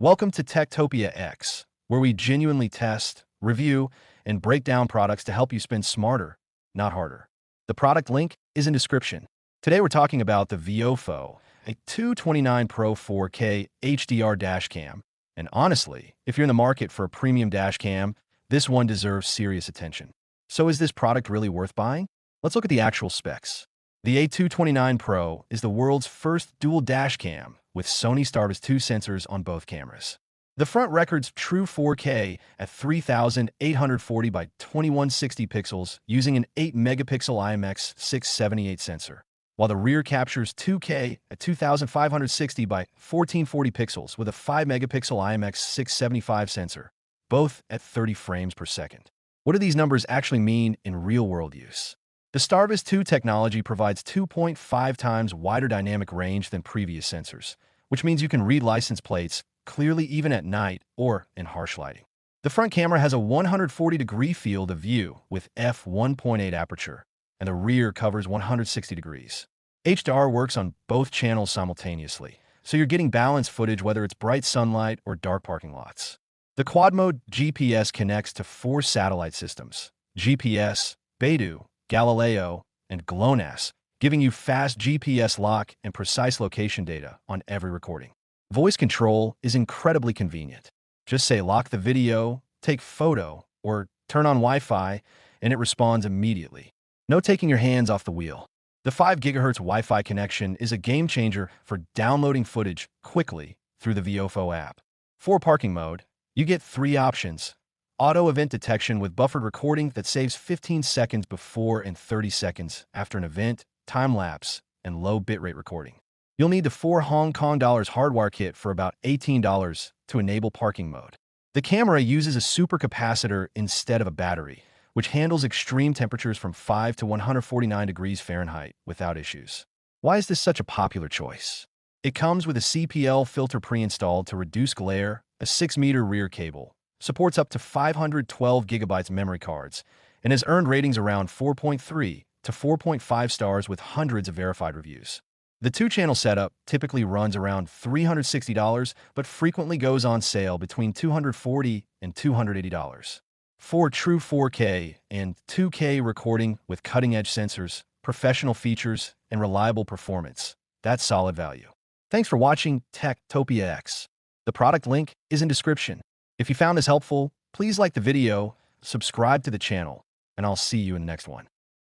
Welcome to Techtopia X, where we genuinely test, review, and break down products to help you spend smarter, not harder. The product link is in description. Today we're talking about the VIOFO A229 Pro 4K HDR Dash Cam. And honestly, if you're in the market for a premium dash cam, this one deserves serious attention. So is this product really worth buying? Let's look at the actual specs. The A229 Pro is the world's first dual dash cam with Sony STARVIS 2 sensors on both cameras. The front records true 4K at 3840 by 2160 pixels using an 8-megapixel IMX678 sensor, while the rear captures 2K at 2560 by 1440 pixels with a 5-megapixel IMX675 sensor, both at 30 frames per second. What do these numbers actually mean in real-world use? The STARVIS 2 technology provides 2.5 times wider dynamic range than previous sensors, which means you can read license plates clearly even at night or in harsh lighting. The front camera has a 140-degree field of view with f1.8 aperture, and the rear covers 160 degrees. HDR works on both channels simultaneously, so you're getting balanced footage whether it's bright sunlight or dark parking lots. The quad-mode GPS connects to 4 satellite systems: GPS, Beidou, Galileo, and GLONASS, giving you fast GPS lock and precise location data on every recording. Voice control is incredibly convenient. Just say lock the video, take photo, or turn on Wi-Fi, and it responds immediately. No taking your hands off the wheel. The 5 GHz Wi-Fi connection is a game changer for downloading footage quickly through the VIOFO app. For parking mode, you get 3 options: auto event detection with buffered recording that saves 15 seconds before and 30 seconds after an event, time-lapse, and low bitrate recording. You'll need the $4 Hong Kong hardware kit for about $18 to enable parking mode. The camera uses a supercapacitor instead of a battery, which handles extreme temperatures from 5 to 149 degrees Fahrenheit without issues. Why is this such a popular choice? It comes with a CPL filter pre-installed to reduce glare, a 6-meter rear cable, supports up to 512 gigabytes memory cards, and has earned ratings around 4.3 to 4.5 stars with hundreds of verified reviews. The 2-channel setup typically runs around $360, but frequently goes on sale between $240 and $280. For true 4K and 2K recording with cutting-edge sensors, professional features, and reliable performance, that's solid value. Thanks for watching Techtopia X. The product link is in description. If you found this helpful, please like the video, subscribe to the channel, and I'll see you in the next one.